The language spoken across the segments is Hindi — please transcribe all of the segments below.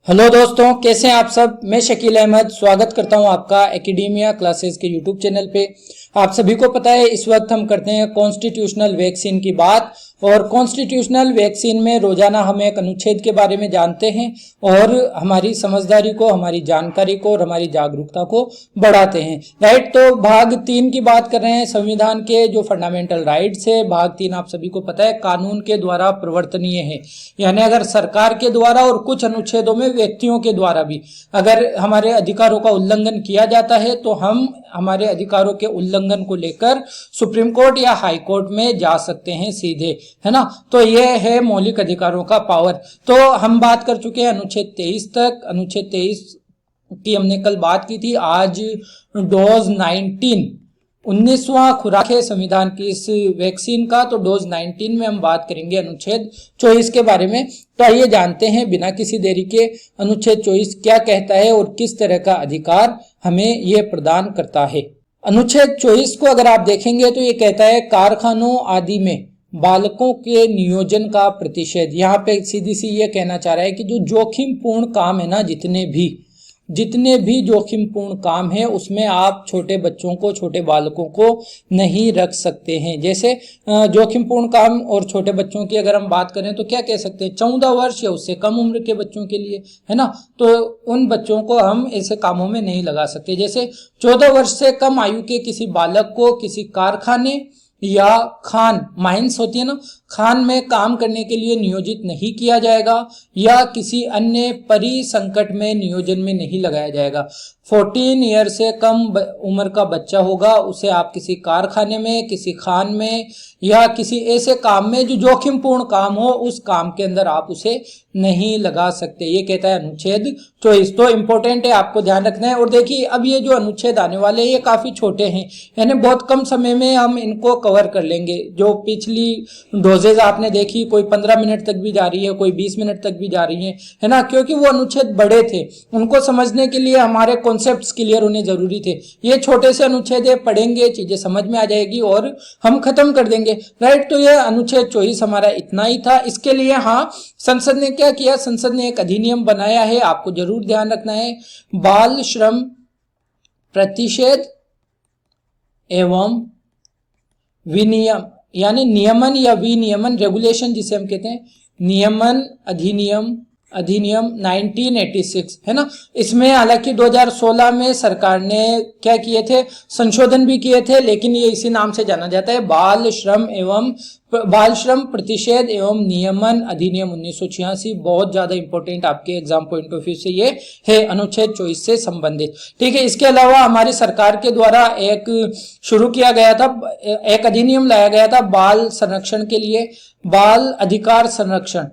हेलो दोस्तों, कैसे हैं आप सब। मैं शकील अहमद स्वागत करता हूं आपका एकेडेमिया क्लासेस के यूट्यूब चैनल पे। आप सभी को पता है इस वक्त हम करते हैं कॉन्स्टिट्यूशनल वैक्सीन की बात, और कॉन्स्टिट्यूशनल वैक्सीन में रोजाना हम एक अनुच्छेद के बारे में जानते हैं और हमारी समझदारी को, हमारी जानकारी को और हमारी जागरूकता को बढ़ाते हैं। राइट, तो भाग 3 की बात कर रहे हैं। संविधान के जो फंडामेंटल राइट्स है, भाग 3 आप सभी को पता है कानून के द्वारा प्रवर्तनीय है, यानी अगर सरकार के द्वारा और कुछ अनुच्छेदों में व्यक्तियों के द्वारा भी अगर हमारे अधिकारों का उल्लंघन किया जाता है तो हम हमारे अधिकारों के उल्लंघन को लेकर सुप्रीम कोर्ट या हाई कोर्ट में जा सकते हैं सीधे, है ना। तो यह है मौलिक अधिकारों का पावर। तो हम बात कर चुके हैं अनुच्छेद 23 तक। अनुच्छेद 23 की हमने कल बात की थी। आज डोज 19वां खुराक है संविधान की इस वैक्सीन का। तो डोज 19 में हम बात करेंगे अनुच्छेद 24 के बारे में। तो आइए जानते हैं बिना किसी देरी के अनुच्छेद 24 क्या कहता है और किस तरह का अधिकार हमें यह प्रदान करता है। अनुच्छेद 24 को अगर आप देखेंगे तो ये कहता है कारखानों आदि में बालकों के नियोजन का प्रतिषेध। यहाँ पे सीधी सी ये कहना चाह रहा है कि जो जोखिमपूर्ण काम है ना, जितने भी जोखिमपूर्ण काम है उसमें आप छोटे बच्चों को, छोटे बालकों को नहीं रख सकते हैं। जैसे जोखिमपूर्ण काम और छोटे बच्चों की अगर हम बात करें तो क्या कह सकते हैं, 14 वर्ष या उससे कम उम्र के बच्चों के लिए, है ना। तो उन बच्चों को हम ऐसे कामों में नहीं लगा सकते। जैसे 14 वर्ष से कम आयु के किसी बालक को किसी कारखाने या खान, माइंस होती है ना, खान में काम करने के लिए नियोजित नहीं किया जाएगा या किसी अन्य परिसंकट में नियोजन में नहीं लगाया जाएगा। 14 ईयर से कम उम्र का बच्चा होगा, उसे आप किसी कारखाने में, किसी खान में या किसी ऐसे काम में जो जोखिमपूर्ण काम हो, उस काम के अंदर आप उसे नहीं लगा सकते। ये कहता है अनुच्छेद 24। तो इंपॉर्टेंट है, आपको ध्यान रखना है। और देखिए अब ये जो अनुच्छेद आने वाले हैं ये काफी छोटे हैं, यानी बहुत कम समय में हम इनको कवर कर लेंगे। जो पिछली डोजेज आपने देखी, कोई 15 मिनट तक भी जा रही है, कोई 20 मिनट तक भी जा रही है ना, क्योंकि वो अनुच्छेद बड़े थे। उनको समझने के लिए हमारे कॉन्सेप्ट्स क्लियर होने जरूरी थे। ये छोटे से अनुच्छेद है, पढ़ेंगे चीजें समझ में आ जाएगी और हम खत्म कर देंगे। राइट, तो ये अनुच्छेद 24 हमारा इतना ही था। इसके लिए हाँ, संसद ने क्या किया, संसद ने एक अधिनियम बनाया है, आपको जरूर ध्यान रखना है। बाल श्रम प्रतिषेध एवं विनियम, यानी नियमन या विनियमन, रेगुलेशन जिसे हम कहते हैं, नियमन अधिनियम 1986, है ना। इसमें हालांकि 2016 में सरकार ने क्या किए थे, संशोधन भी किए थे, लेकिन ये इसी नाम से जाना जाता है, बाल श्रम प्रतिषेध एवं नियमन अधिनियम 1986। बहुत ज्यादा इंपॉर्टेंट आपके एग्जाम पॉइंट ऑफ व्यू से ये है, अनुच्छेद 24 से संबंधित। ठीक है, इसके अलावा हमारी सरकार के द्वारा एक शुरू किया गया था, एक अधिनियम लाया गया था बाल संरक्षण के लिए, बाल अधिकार संरक्षण,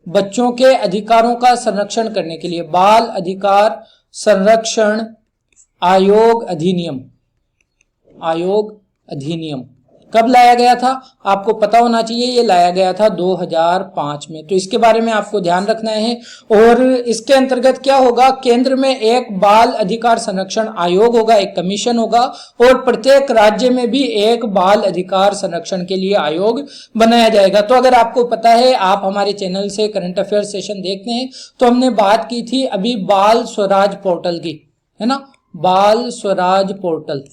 बच्चों के अधिकारों का संरक्षण करने के लिए बाल अधिकार संरक्षण आयोग अधिनियम कब लाया गया था आपको पता होना चाहिए। ये लाया गया था 2005 में। तो इसके बारे में आपको ध्यान रखना है। और इसके अंतर्गत क्या होगा, केंद्र में एक बाल अधिकार संरक्षण आयोग होगा, एक कमीशन होगा, और प्रत्येक राज्य में भी एक बाल अधिकार संरक्षण के लिए आयोग बनाया जाएगा। तो अगर आपको पता है, आप हमारे चैनल से करंट अफेयर सेशन देखते हैं, तो हमने बात की थी अभी बाल स्वराज पोर्टल की, है ना, बाल स्वराज पोर्टल।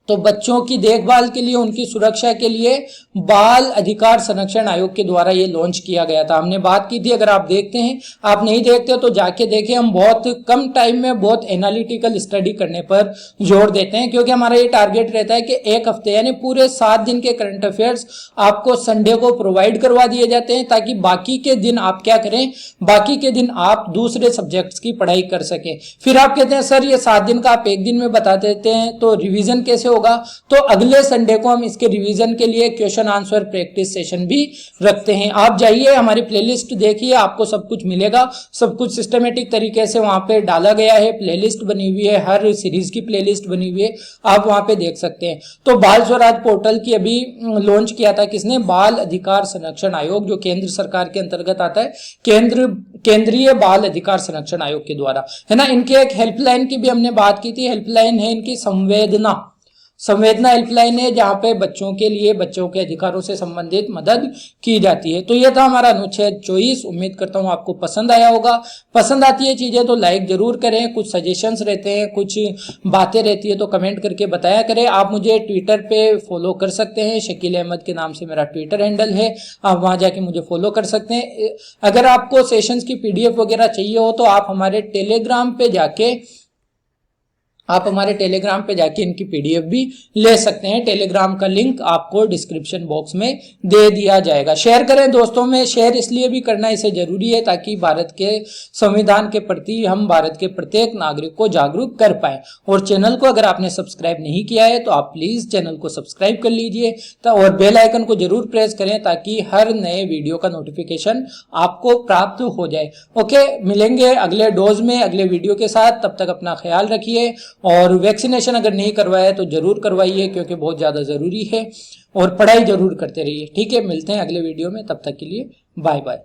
तो बच्चों की देखभाल के लिए, उनकी सुरक्षा के लिए बाल अधिकार संरक्षण आयोग के द्वारा ये लॉन्च किया गया था। हमने बात की थी, अगर आप देखते हैं, आप नहीं देखते तो जाके देखें। हम बहुत कम टाइम में बहुत एनालिटिकल स्टडी करने पर जोर देते हैं, क्योंकि हमारा ये टारगेट रहता है कि एक हफ्ते यानी पूरे 7 दिन के करंट अफेयर्स आपको संडे को प्रोवाइड करवा दिए जाते हैं, ताकि बाकी के दिन आप क्या करें, बाकी के दिन आप दूसरे सब्जेक्ट्स की पढ़ाई कर सकें। फिर आप कहते हैं सर ये 7 दिन का आप एक दिन में बता देते हैं, तो रिविजन कैसे होगा। तो अगले संडे को हम इसके रिवीजन के लिए क्वेश्चन आंसर प्रैक्टिस सेशन भी रखते हैं। आप जाइए हमारी प्लेलिस्ट देखिए, आपको सब कुछ मिलेगा, सब कुछ सिस्टमेटिक तरीके से वहां पे डाला गया है, प्लेलिस्ट बनी हुई है, हर सीरीज की प्लेलिस्ट बनी हुई है, आप वहां पे देख सकते हैं। तो बाल स्वराज पोर्टल की अभी लॉन्च किया था किसने, बाल अधिकार संरक्षण आयोग, जो केंद्र सरकार के अंतर्गत आता है, केंद्रीय बाल अधिकार संरक्षण आयोग के द्वारा, है ना। इनके एक हेल्पलाइन की भी हमने बात की थी। हेल्पलाइन है इनकी संवेदना हेल्पलाइन है जहां पे बच्चों के लिए बच्चों के अधिकारों से संबंधित मदद की जाती है। तो ये था हमारा अनुच्छेद 24। उम्मीद करता हूं आपको पसंद आया होगा। पसंद आती है चीजें तो लाइक जरूर करें, कुछ सजेशंस रहते हैं, कुछ बातें रहती है तो कमेंट करके बताया करें। आप मुझे ट्विटर पे फॉलो कर सकते हैं, शकील अहमद के नाम से मेरा ट्विटर हैंडल है, आप वहां जाके मुझे फॉलो कर सकते हैं। अगर आपको सेशंस की पीडीएफ वगैरह चाहिए हो तो आप हमारे टेलीग्राम पे जाके इनकी पीडीएफ भी ले सकते हैं। टेलीग्राम का लिंक आपको डिस्क्रिप्शन बॉक्स में दे दिया जाएगा। शेयर करें दोस्तों में, शेयर इसलिए भी करना इसे जरूरी है ताकि भारत के संविधान के प्रति हम भारत के प्रत्येक नागरिक को जागरूक कर पाए। और चैनल को अगर आपने सब्सक्राइब नहीं किया है तो आप प्लीज चैनल को सब्सक्राइब कर लीजिए और बेल आइकन को जरूर प्रेस करें ताकि हर नए वीडियो का नोटिफिकेशन आपको प्राप्त हो जाए। ओके, मिलेंगे अगले डोज में अगले वीडियो के साथ। तब तक अपना ख्याल रखिए और वैक्सीनेशन अगर नहीं करवाया तो जरूर करवाइए क्योंकि बहुत ज्यादा जरूरी है, और पढ़ाई जरूर करते रहिए। ठीक है, मिलते हैं अगले वीडियो में, तब तक के लिए बाय बाय।